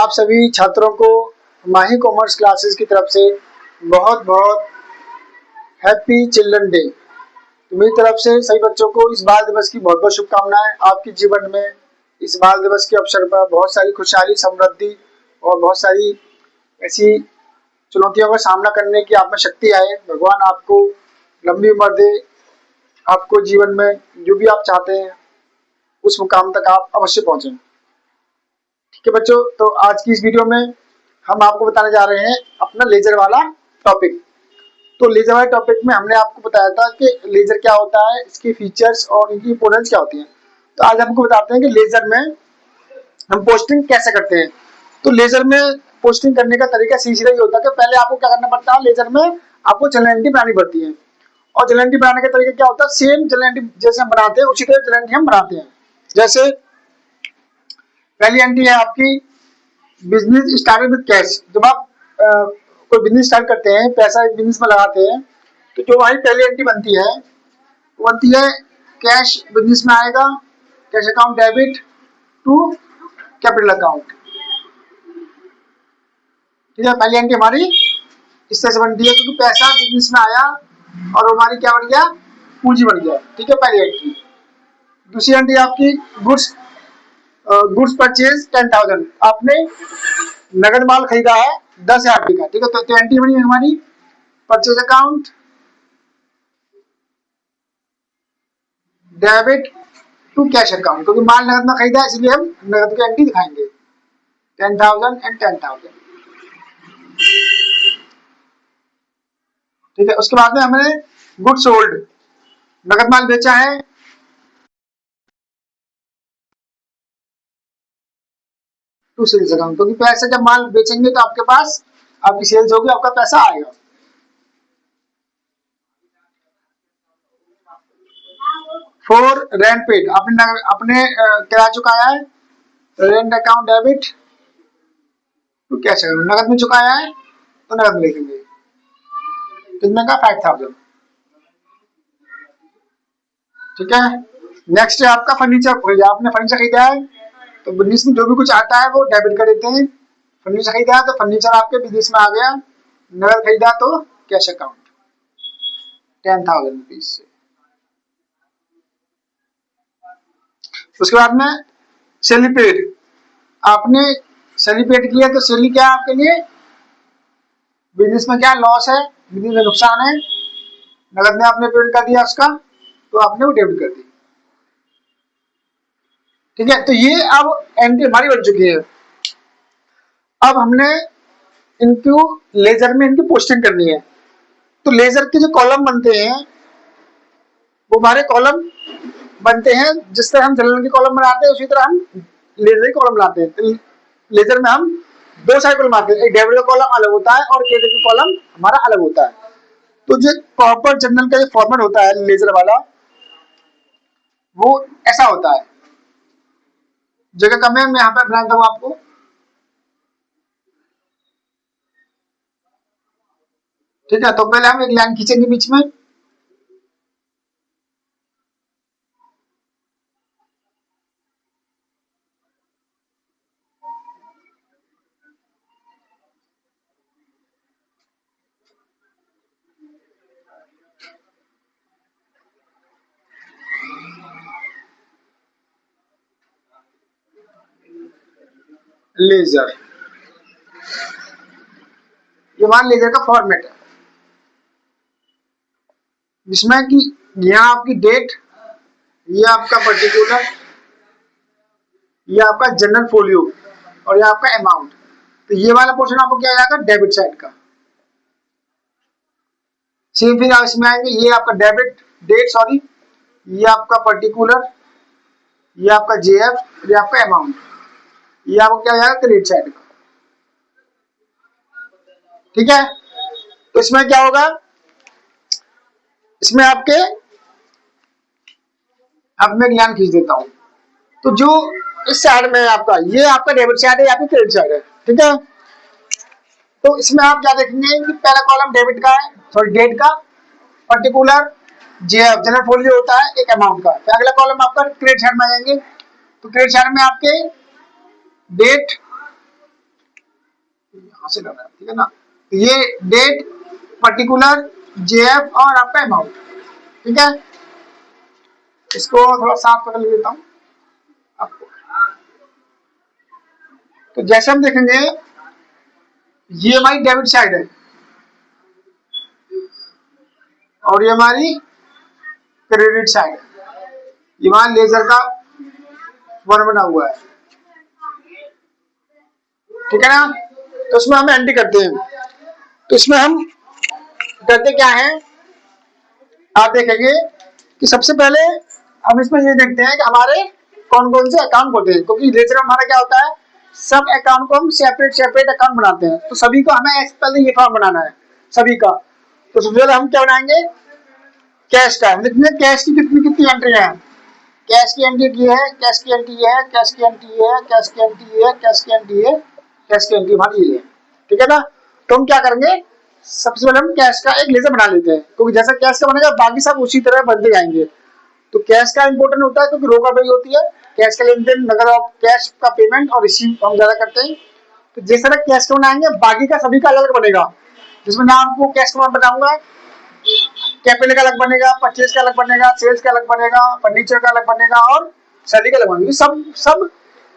आप सभी छात्रों को माही कॉमर्स क्लासेस की तरफ से बहुत बहुत हैप्पी चिल्ड्रन डे। मेरी तरफ से सभी बच्चों को इस बाल दिवस की बहुत बहुत शुभकामनाएं। आपके जीवन में इस बाल दिवस के अवसर पर बहुत सारी खुशहाली, समृद्धि और बहुत सारी ऐसी चुनौतियों का सामना करने की आप में शक्ति आए। भगवान आपको लंबी उम्र दे, आपको जीवन में जो भी आप चाहते हैं उस मुकाम तक आप अवश्य पहुंचे। ठीक है बच्चों, तो आज की इस वीडियो में हम आपको बताने जा रहे हैं अपना लेजर वाला टॉपिक। तो लेजर वाले टॉपिक में हमने आपको बताया था कि लेजर क्या होता है, इसके फीचर्स और इनकी इंपोर्टेंस क्या होती है। तो आज आपको बताते हैं कि लेजर में हम पोस्टिंग कैसे करते हैं। तो लेजर में पोस्टिंग करने का तरीका सीधा ही होता है कि पहले आपको क्या करना पड़ता है, लेजर में आपको जनरल एंट्री बनानी पड़ती है। और जनरल एंट्री बनाने का तरीका क्या होता है, सेम जनरल एंट्री जैसे हम बनाते हैं उसी तरह जनरल एंट्री हम बनाते हैं। जैसे पहली एंट्री है आपकी बिजनेस स्टार्टेड विद कैश। जब आप कोई बिजनेस स्टार्ट करते हैं, पैसा एक बिजनेस में लगाते हैं, तो जो हमारी पहली एंट्री बनती है वो बनती है कैश बिजनेस में आएगा, cash account debit to capital account. ठीक है, पहली एंट्री हमारी इस तरह से बनती है क्योंकि पैसा बिजनेस में आया और हमारी क्या बन गया, पूंजी बन गया। ठीक है, पहली एंट्री। दूसरी एंट्री आपकी गुड्स परचेज 10,000। आपने नगद माल खरीदा है 10,000 का। ठीक है, तो एंट्री बनी हमारी purchase account debit to cash account, क्योंकि माल नगद में खरीदा है इसलिए हम नगद की एंट्री दिखाएंगे 10,000 एंड 10,000। ठीक है, उसके बाद में हमने गुड्स सोल्ड, नगद माल बेचा है टू सेल्स अकाउंट, क्योंकि पैसे जब माल बेचेंगे तो आपके पास आपकी सेल्स होगी, आपका पैसा आएगा। फॉर रेंट पेड, आपने किराया चुकाया है, rent account debit to cash account. नगद में चुकाया है तो नगद में लिखेंगे कितने का, 5,000। ठीक है, नेक्स्ट है आपका फर्नीचर खरीदा। आपने फर्नीचर खरीदा है तो बिजनेस में जो भी कुछ आता है वो डेबिट कर देते हैं। फर्नीचर खरीदा है तो फर्नीचर आपके बिजनेस में आ गया। नगद खरीदा तो कैश अकाउंट 10,000 रुपीज से। उसके बाद में सैलरी पेड, आपने सैलरी पेड किया तो सैलरी क्या है आपके लिए, बिजनेस में क्या लॉस है, बिजनेस में नुकसान है, नगद में आपने पेड कर दिया उसका तो आपने वो डेबिट कर दी। ठीक है, तो ये अब एंट्री हमारी बन चुकी है। अब हमने इनको लेजर में इनकी पोस्टिंग करनी है। तो लेजर के जो कॉलम बनते हैं वो हमारे कॉलम बनते हैं, जिस तरह हम जनरल के कॉलम बनाते हैं उसी तरह हम लेजर के कॉलम बनाते हैं। तो लेजर में हम दो साइड कॉलम बनाते हैं, एक डेबिट का कॉलम अलग होता है और क्रेडिट का कॉलम हमारा अलग होता है। तो जो प्रॉपर जनरल का जो फॉर्मेट होता है लेजर वाला वो ऐसा होता है। जगह कम है, मैं यहाँ पे बनाता हूँ आपको। ठीक है, तो पहले हम एक लाइन खींचेंगे बीच में, लेजर, ये मान लेजर का फॉर्मेट है जिसमें कि यहाँ आपकी डेट, ये आपका पर्टिकुलर, ये आपका जनरल फोलियो और ये आपका अमाउंट। तो ये वाला पोर्शन आपको क्या आएगा, डेबिट साइड का। सेम फिर आप इसमें आएंगे, ये आपका डेबिट डेट, सॉरी, ये आपका पर्टिकुलर, ये आपका जेएफ, ये आपका अमाउंट, ये आपको क्या आएगा, क्रेडिट साइड का। ठीक है, तो इसमें क्या होगा, इसमें आपके, अब मैं ज्ञान खींच देता हूं। तो जो इस साइड में आपका, ये आपका डेबिट साइड है, आपकी क्रेडिट साइड है। ठीक है, तो इसमें आप क्या देखेंगे कि पहला कॉलम डेबिट का है, सॉरी डेट का, पर्टिकुलर जेएफ जनरल फोलियो होता है, एक अमाउंट का। फिर अगला कॉलम आपका क्रेडिट साइड में आ जाएंगे। तो क्रेडिट साइड में आपके डेट, यहाँ से करना है, ठीक है ना। तो ये डेट, पर्टिकुलर, जेएफ और आपका अमाउंट, ठीक है। इसको थोड़ा साफ कर लेता हूँ आपको। तो जैसे हम देखेंगे ये हमारी डेबिट साइड है और ये हमारी क्रेडिट साइड है। ये वहां लेजर का वन बना हुआ है, ठीक है ना। तो इसमें हम एंट्री करते हैं। तो इसमें हम करते क्या है, आप देखेंगे कि सबसे पहले हम इसमें ये देखते हैं कि हमारे कौन कौन से अकाउंट होते हैं, क्योंकि लेजर में हमारा क्या होता है, सब अकाउंट को हम सेपरेट सेपरेट अकाउंट बनाते हैं। तो सभी को हमें पहले ये फॉर्म बनाना है सभी का। तो सबसे पहले हम क्या बनाएंगे, कैश का। लिखने कैश की कितनी कितनी एंट्री है, कैश की एंट्री की है, कैश की एंट्री है, कैश की एंट्री है, कैश की एंट्री है, कैश की एंट्री है, कैश की एंट्री हमारी ये है, ठीक है ना। तो हम क्या करेंगे, सबसे पहले हम कैश का एक लेजर बना लेते हैं, क्योंकि जैसा कैश का बनेगा बाकी सब उसी तरह बनते जाएंगे। तो कैश का इंपॉर्टेंट होता है क्योंकि रोका बही होती है, कैश का लेन देन, नगद और कैश का पेमेंट और रिसीव हम ज्यादा करते हैं। तो जिस तरह कैश का बनाएंगे बाकी का सभी का अलग अलग बनेगा, जिसमें मैं आपको कैश का बताऊंगा, कैपिटल का अलग बनेगा, परचेज का अलग बनेगा, सेल्स का अलग बनेगा, फर्नीचर का अलग बनेगा और सैलरी का अलग बनेगा। सब सब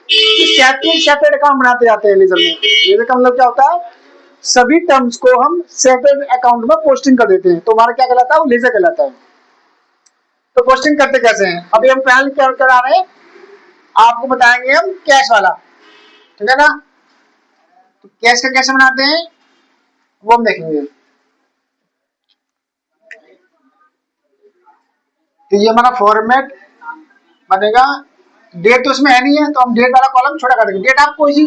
सेपरेट सेपरेट अकाउंट बनाते जाते हैं लेजर में। लेजर का मतलब क्या होता है, सभी टर्म्स को हम सेपरेट अकाउंट में पोस्टिंग कर देते हैं, तो हमारा क्या कहलाता है, वो लेजर कहलाता है। तो पोस्टिंग करते कैसे हैं, अभी हम पहले क्या करा रहे हैं, आपको बताएंगे हम कैश वाला, ठीक है ना। तो कैश का कैसे बनाते हैं वो हम देखेंगे। तो ये हमारा फॉर्मेट बनेगा, डेट तो उसमें है नहीं है तो हम डेट वाला कॉलम छोटा कर देंगे। डेट आप कोई सी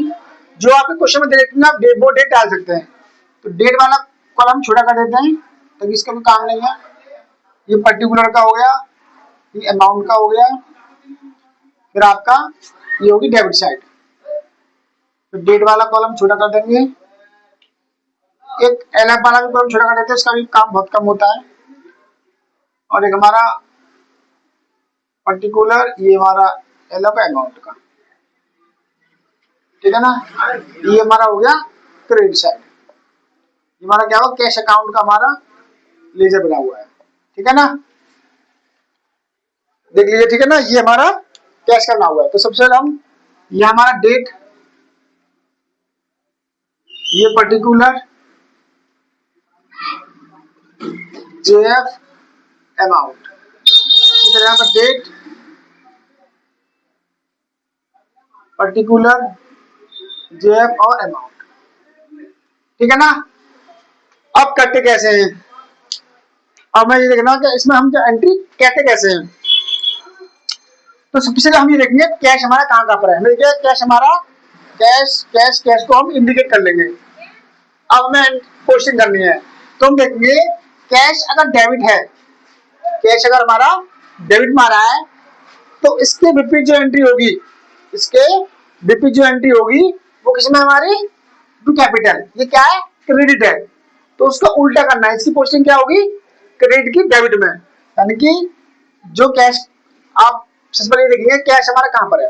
जो आपके क्वेश्चन में दे ना वो डेट डाल सकते हैं, तो डेट वाला कॉलम छोटा कर देते हैं तो इसका भी काम नहीं है। ये पर्टिकुलर का हो गया, ये अमाउंट का हो गया, फिर आपका ये होगी डेबिट साइड। तो डेट वाला कॉलम छोटा कर देंगे, एक एलएफ वाला भी कॉलम छोटा कर देते हैं, इसका भी काम बहुत कम होता है। और एक हमारा पर्टिकुलर, ये हमारा एलएफ अमाउंट का, ठीक है ना। ये हमारा हो गया क्रेडिट साइड, हमारा क्या होगा, कैश अकाउंट का हमारा लेजर बना हुआ है, ठीक है ना। देख लीजिए, ठीक है ना, ये हमारा कैश का बना हुआ है। तो सबसे पहले हम, ये हमारा डेट, ये पर्टिकुलर, जेएफ अमाउंट, इसी तरह यहाँ पर डेट, पर्टिकुलर, जेएफ और अमाउंट, ठीक है ना। अब करते कैसे हैं, अब मैं ये देखना कि इसमें हम जो एंट्री कहते कैसे हैं। तो सबसे पहले हम ये देखेंगे कैश हमारा कहाँ कहाँ पर है। देखिए कैश हमारा, कैश कैश कैश को हम इंडिकेट कर लेंगे। अब हमें पोस्टिंग करनी है तो हम देखेंगे कैश अगर डेबिट है, कैश अगर हमारा डेबिट में आ रहा है तो इसके विपरीत जो एंट्री होगी, इसके विपरीत जो एंट्री होगी वो किसमें, हमारी टू कैपिटल, ये क्या है, क्रेडिट है, तो उसका उल्टा करना है। इसकी पोस्टिंग क्या होगी, क्रेडिट की डेबिट में। यानी कि जो कैश, आप सबसे पहले देखिए कैश हमारा कहाँ पर है,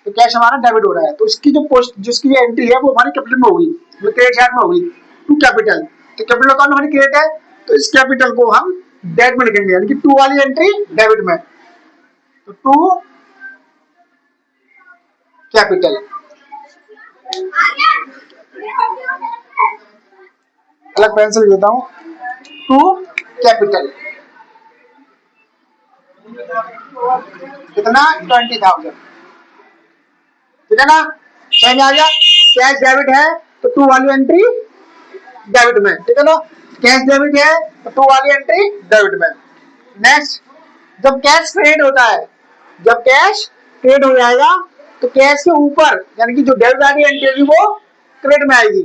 तो कैश हमारा डेबिट हो रहा है, तो इसकी जो पोस्ट, जिसकी जो एंट्री है वो हमारी कैपिटल में होगी, क्रेडिट साइड में होगी, टू कैपिटल। तो कैपिटल अकाउंट हमारी क्रेडिट है, तो इस कैपिटल को हम डेबिट में लिखेंगे, यानी कि टू वाली एंट्री डेबिट में, तो टू कैपिटल। अलग पेंसिल देता हूँ, टू कैपिटल, कितना, 20,000, ठीक है ना। समझ में आ गया, कैश डेबिट है तो टू वाली एंट्री डेबिट में, ठीक है ना। कैश डेबिट है तो टू वाली एंट्री डेबिट में। नेक्स्ट, जब कैश क्रेडिट होता है, जब कैश क्रेडिट हो जाएगा तो कैश के ऊपर, यानी कि जो डेबिट वाली एंट्री होगी वो क्रेडिट में आएगी।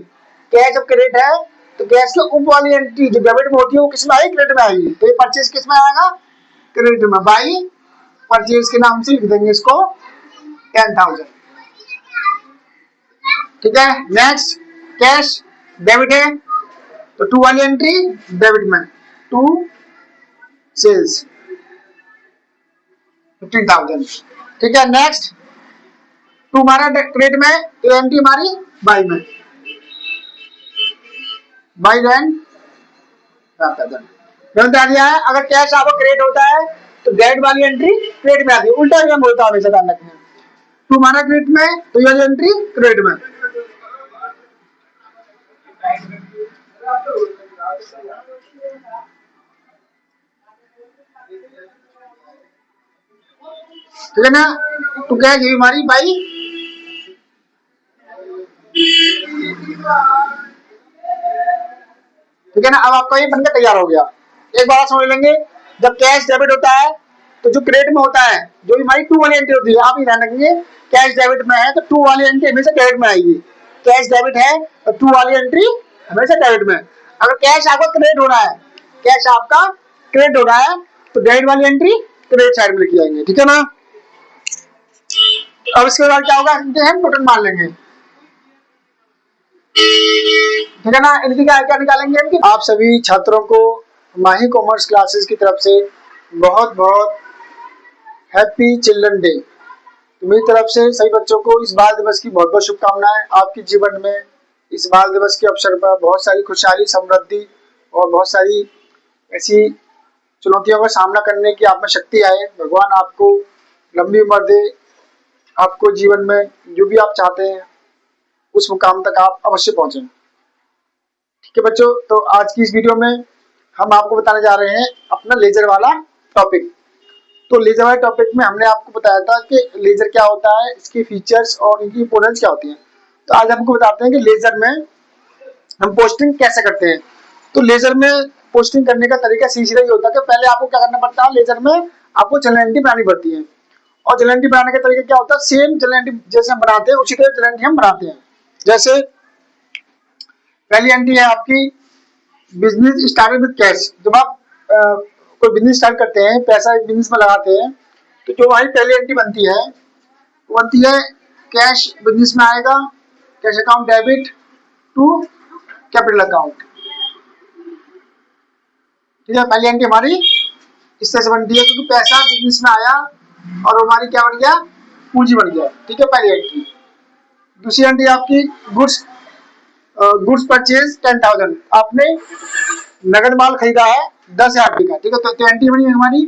कैश जब क्रेडिट है तो कैश के ऊपर वाली एंट्री जो डेबिट में होती है वो किस में आएगी, क्रेडिट में आएगी। तो ये परचेज किस में आएगा, क्रेडिट में, बाई परचेज के नाम से लिख देंगे इसको 10,000, ठीक है। नेक्स्ट, कैश डेबिट है तो टू वाली एंट्री डेबिट में, टू सेल्स 15,000, ठीक है। नेक्स्ट, टू हमारा क्रेडिट में, एंट्री हमारी बाई में, बाई देन मैंने बता दिया है, अगर कैश आपका क्रेडिट होता है तो डेबिट वाली एंट्री क्रेडिट में आती है, उल्टा नियम होता है हमेशा ध्यान रखना। टू माना क्रेडिट में तो ये वाली एंट्री क्रेडिट में। ठीक है ना, तो क्या है हमारी बाई ठीक है ना। अब आपका ये बनकर तैयार हो गया। एक बार समझ लेंगे, जब कैश डेबिट होता है तो जो क्रेडिट में होता है, जो हमारी टू वाली एंट्री होती है, आप ही ध्यान रखेंगे, कैश डेबिट में है तो टू वाली एंट्री हमेशा डेबिट में आएगी। कैश डेबिट है तो टू वाली एंट्री हमेशा डेबिट में। अगर कैश आपका क्रेडिट हो रहा है, कैश आपका क्रेडिट हो रहा है तो डेबिट वाली एंट्री क्रेडिट साइड में लिखी जाएंगे। ठीक है ना। अब इसके बाद क्या होगा, हम टोटल मान लेंगे। ठीक है ना, इनकी क्या निकालेंगे हम। आप सभी छात्रों को माही कॉमर्स क्लासेस की तरफ से बहुत बहुत हैप्पी चिल्ड्रन डे। तो मेरी तरफ से सभी बच्चों को इस बाल दिवस की बहुत बहुत शुभकामनाएं। आपके जीवन में इस बाल दिवस के अवसर पर बहुत सारी खुशहाली, समृद्धि और बहुत सारी ऐसी चुनौतियों का सामना करने की आप में शक्ति आए। भगवान आपको लंबी उम्र दे, आपको जीवन में जो भी आप चाहते हैं उस मुकाम तक आप अवश्य पहुंचे। ठीक है बच्चों, तो आज की इस वीडियो में हम आपको बताने जा रहे हैं अपना लेजर वाला टॉपिक। तो लेजर वाले टॉपिक में हमने आपको बताया था कि लेजर क्या होता है, इसके फीचर्स और इनकी इंपोर्टेंस क्या होती है। तो आज आपको बताते हैं कि लेजर में हम पोस्टिंग कैसे करते हैं। तो लेजर में पोस्टिंग करने का तरीका सीधा ही होता है कि पहले आपको क्या करना पड़ता है, लेजर में आपको जनरल एंट्री बनानी पड़ती है। और जनरल एंट्री बनाने का तरीका क्या होता है, सेम जनरल एंट्री जैसे हम बनाते हैं उसी तरह जनरल एंट्री हम बनाते हैं। जैसे पहली एंट्री है आपकी बिजनेस स्टार्टेड विद कैश। जब आप कोई बिजनेस स्टार्ट करते हैं, पैसा एक बिजनेस में लगाते हैं, तो जो हमारी पहली एंट्री बनती है वो बनती है कैश बिजनेस में आएगा, cash account debit to capital account. ठीक है, पहली एंट्री हमारी इस तरह से बनती है क्योंकि पैसा बिजनेस में आया और हमारी क्या बन गया, पूंजी बन गया। ठीक है, पहली एंट्री। दूसरी एंट्री आपकी गुड्स परचेज 10,000। आपने नगद माल खरीदा है 10,000 का। ठीक है, तो एंट्री बनी हमारी